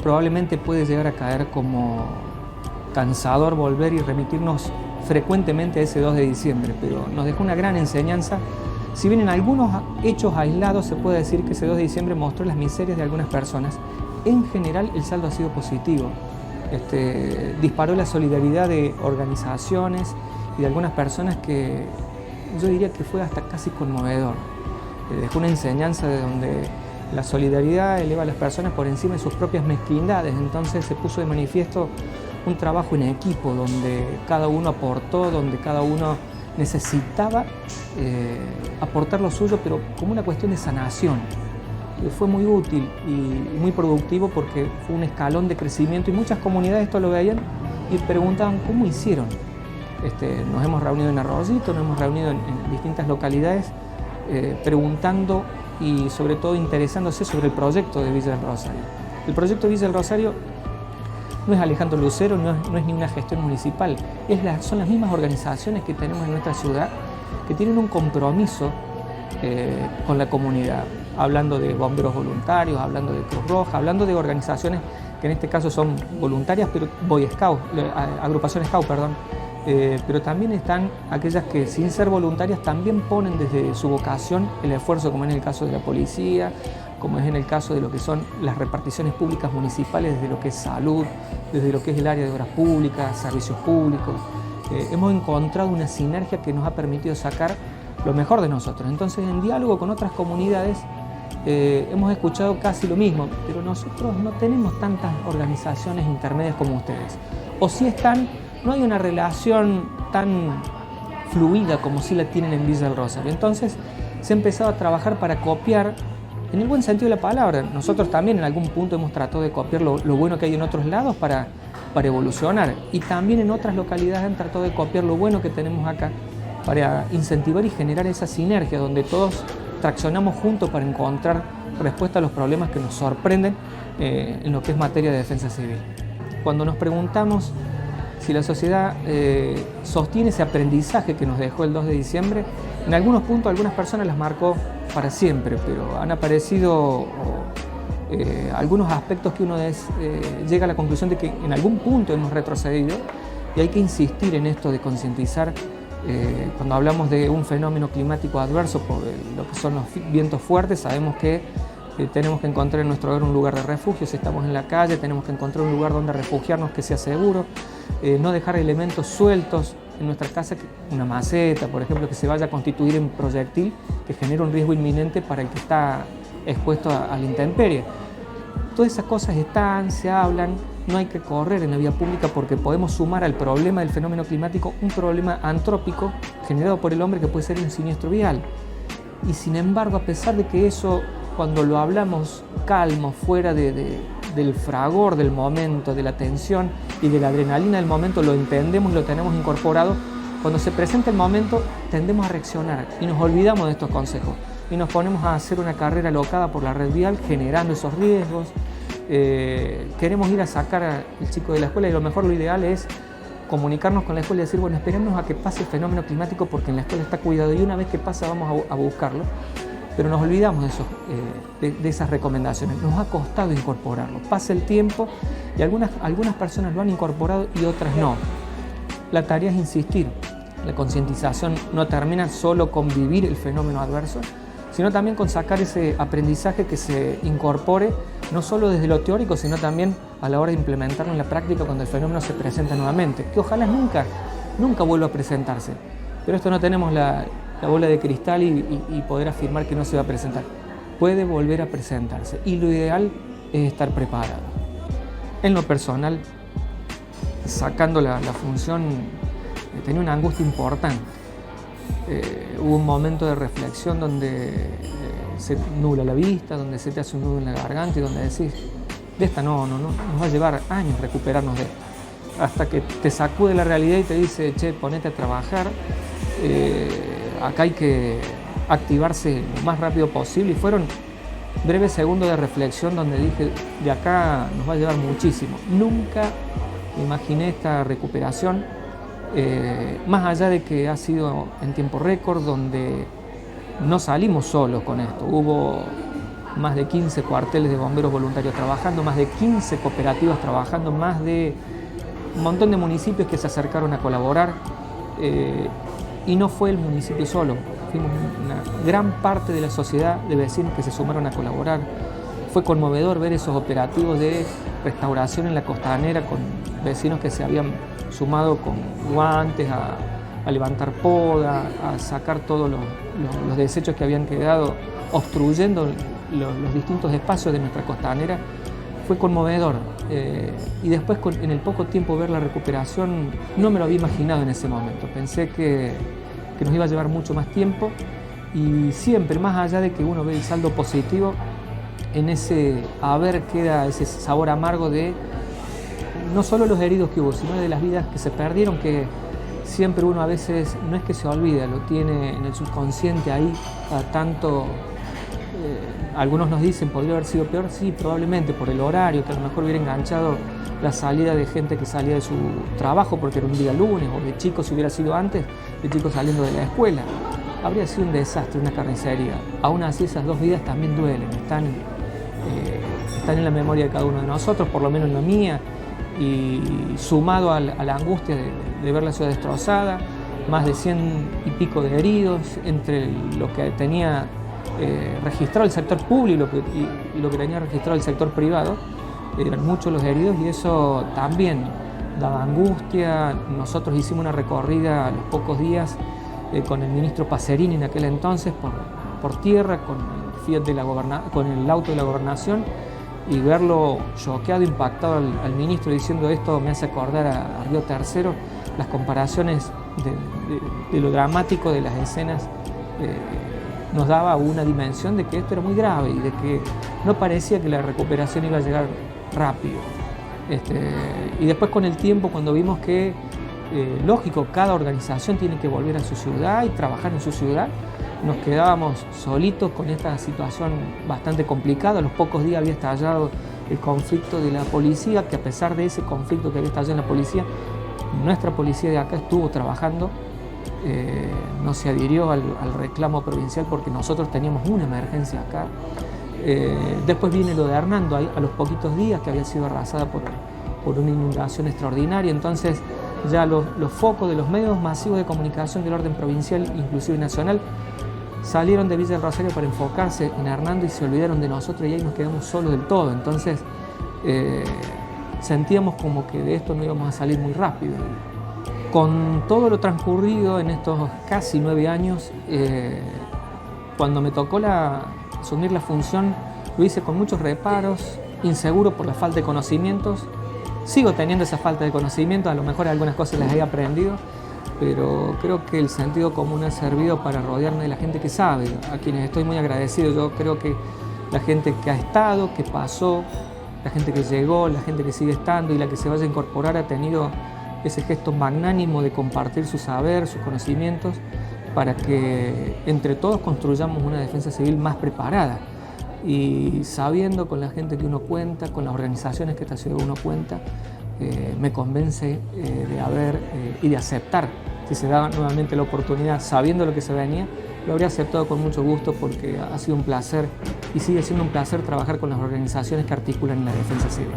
probablemente puede llegar a caer como cansador volver y remitirnos frecuentemente a ese 2 de diciembre, pero nos dejó una gran enseñanza. Si bien en algunos hechos aislados se puede decir que ese 2 de diciembre mostró las miserias de algunas personas, en general el saldo ha sido positivo. Disparó la solidaridad de organizaciones y de algunas personas que yo diría que fue hasta casi conmovedor. Dejó una enseñanza de donde la solidaridad eleva a las personas por encima de sus propias mezquindades. Entonces se puso de manifiesto un trabajo en equipo donde cada uno aportó, donde cada uno necesitaba aportar lo suyo, pero como una cuestión de sanación. Fue muy útil y muy productivo porque fue un escalón de crecimiento y muchas comunidades esto lo veían y preguntaban cómo hicieron. Nos hemos reunido en Arroyito, nos hemos reunido en distintas localidades preguntando y sobre todo interesándose sobre el proyecto de Villa del Rosario. El proyecto de Villa del Rosario no es Alejandro Lucero, no es ni una gestión municipal, son las mismas organizaciones que tenemos en nuestra ciudad que tienen un compromiso con la comunidad, hablando de bomberos voluntarios, hablando de Cruz Roja, hablando de organizaciones que en este caso son voluntarias, pero Boy Scout, agrupación Scout, perdón, pero también están aquellas que sin ser voluntarias también ponen desde su vocación el esfuerzo, como en el caso de la policía, como es en el caso de lo que son las reparticiones públicas municipales, desde lo que es salud, desde lo que es el área de obras públicas, servicios públicos. Hemos encontrado una sinergia que nos ha permitido sacar lo mejor de nosotros. Entonces, en diálogo con otras comunidades, hemos escuchado casi lo mismo, pero nosotros no tenemos tantas organizaciones intermedias como ustedes. O si están, no hay una relación tan fluida como si la tienen en Villa del Rosario. Entonces, se ha empezado a trabajar para copiar, en el buen sentido de la palabra. Nosotros también en algún punto hemos tratado de copiar lo bueno que hay en otros lados para evolucionar. Y también en otras localidades han tratado de copiar lo bueno que tenemos acá para incentivar y generar esa sinergia donde todos traccionamos juntos para encontrar respuesta a los problemas que nos sorprenden en lo que es materia de defensa civil. Cuando nos preguntamos si la sociedad sostiene ese aprendizaje que nos dejó el 2 de diciembre, en algunos puntos algunas personas las marcó para siempre, pero han aparecido algunos aspectos que uno llega a la conclusión de que en algún punto hemos retrocedido y hay que insistir en esto de concientizar. Cuando hablamos de un fenómeno climático adverso por lo que son los vientos fuertes, sabemos que tenemos que encontrar en nuestro hogar un lugar de refugio. Si estamos en la calle, tenemos que encontrar un lugar donde refugiarnos que sea seguro, no dejar elementos sueltos en nuestra casa, una maceta, por ejemplo, que se vaya a constituir en proyectil que genera un riesgo inminente para el que está expuesto a la intemperie. Todas esas cosas se hablan. No hay que correr en la vía pública porque podemos sumar al problema del fenómeno climático un problema antrópico generado por el hombre que puede ser un siniestro vial. Y sin embargo, a pesar de que eso, cuando lo hablamos calmo, fuera del fragor del momento, de la tensión y de la adrenalina del momento, lo entendemos y lo tenemos incorporado, cuando se presenta el momento tendemos a reaccionar y nos olvidamos de estos consejos y nos ponemos a hacer una carrera alocada por la red vial generando esos riesgos. Queremos ir a sacar al chico de la escuela y lo ideal es comunicarnos con la escuela y decir, bueno, esperemos a que pase el fenómeno climático porque en la escuela está cuidado y una vez que pasa vamos a buscarlo, pero nos olvidamos de esas recomendaciones. Nos ha costado incorporarlo, pasa el tiempo y algunas personas lo han incorporado y otras no. La tarea es insistir, la concientización no termina solo con vivir el fenómeno adverso, sino también con sacar ese aprendizaje que se incorpore no solo desde lo teórico, sino también a la hora de implementarlo en la práctica cuando el fenómeno se presenta nuevamente, que ojalá nunca vuelva a presentarse. Pero esto no tenemos la bola de cristal y poder afirmar que no se va a presentar. Puede volver a presentarse y lo ideal es estar preparado. En lo personal, sacando la función, tenía una angustia importante. Hubo un momento de reflexión donde se nubla la vista, donde se te hace un nudo en la garganta y donde decís, de esta no, nos va a llevar años recuperarnos de esto. Hasta que te sacude la realidad y te dice, che, ponete a trabajar, acá hay que activarse lo más rápido posible. Y fueron breves segundos de reflexión donde dije, de acá nos va a llevar muchísimo. Nunca imaginé esta recuperación, más allá de que ha sido en tiempo récord, donde no salimos solos con esto. Hubo más de 15 cuarteles de bomberos voluntarios trabajando, más de 15 cooperativas trabajando, más de un montón de municipios que se acercaron a colaborar. Y no fue el municipio solo, fuimos una gran parte de la sociedad de vecinos que se sumaron a colaborar. Fue conmovedor ver esos operativos de restauración en la costanera con vecinos que se habían sumado con guantes a levantar poda, a sacar todos los desechos que habían quedado obstruyendo los distintos espacios de nuestra costanera. Fue conmovedor. Y después, en el poco tiempo, ver la recuperación, no me lo había imaginado en ese momento. Pensé que nos iba a llevar mucho más tiempo, y siempre, más allá de que uno ve el saldo positivo, en ese haber queda ese sabor amargo de no solo los heridos que hubo, sino de las vidas que se perdieron, que siempre uno a veces no es que se olvida, lo tiene en el subconsciente ahí a tanto. Algunos nos dicen, ¿podría haber sido peor? Sí, probablemente por el horario, que a lo mejor hubiera enganchado la salida de gente que salía de su trabajo porque era un día lunes, o de chicos, si hubiera sido antes, de chicos saliendo de la escuela. Habría sido un desastre, una carnicería. Aún así, esas 2 vidas también duelen, están en la memoria de cada uno de nosotros, por lo menos en la mía, y sumado a la angustia de ver la ciudad destrozada, más de 100 y pico de heridos, entre lo que tenía registrado el sector público y lo que tenía registrado el sector privado. Eran muchos los heridos, y eso también daba angustia. Nosotros hicimos una recorrida a los pocos días con el ministro Pacerini en aquel entonces por tierra, con el Fiat con el auto de la gobernación, y verlo choqueado, impactado al ministro diciendo: esto me hace acordar a Río Tercero. Las comparaciones de lo dramático de las escenas nos daba una dimensión de que esto era muy grave y de que no parecía que la recuperación iba a llegar rápido. Y después, con el tiempo, cuando vimos que, lógico, cada organización tiene que volver a su ciudad y trabajar en su ciudad, nos quedábamos solitos con esta situación bastante complicada. A los pocos días había estallado el conflicto de la policía, que a pesar de ese conflicto que había estallado en la policía, nuestra policía de acá estuvo trabajando. No se adhirió al reclamo provincial porque nosotros teníamos una emergencia acá. Después viene lo de Hernando a los poquitos días, que había sido arrasada por una inundación extraordinaria. Entonces ya los focos de los medios masivos de comunicación del orden provincial, inclusive nacional, salieron de Villa del Rosario para enfocarse en Hernando y se olvidaron de nosotros, y ahí nos quedamos solos del todo. Entonces sentíamos como que de esto no íbamos a salir muy rápido. Con todo lo transcurrido en estos casi 9 años, cuando me tocó asumir la función, lo hice con muchos reparos, inseguro por la falta de conocimientos. Sigo teniendo esa falta de conocimientos, a lo mejor algunas cosas las he aprendido, pero creo que el sentido común ha servido para rodearme de la gente que sabe, a quienes estoy muy agradecido. Yo creo que la gente que ha estado, que pasó, la gente que llegó, la gente que sigue estando y la que se vaya a incorporar ha tenido ese gesto magnánimo de compartir su saber, sus conocimientos, para que entre todos construyamos una defensa civil más preparada, y sabiendo, con la gente que uno cuenta, con las organizaciones que esta ciudad uno cuenta, me convence de haber y de aceptar, si se da nuevamente la oportunidad, sabiendo lo que se venía, lo habría aceptado con mucho gusto, porque ha sido un placer y sigue siendo un placer trabajar con las organizaciones que articulan en la defensa civil.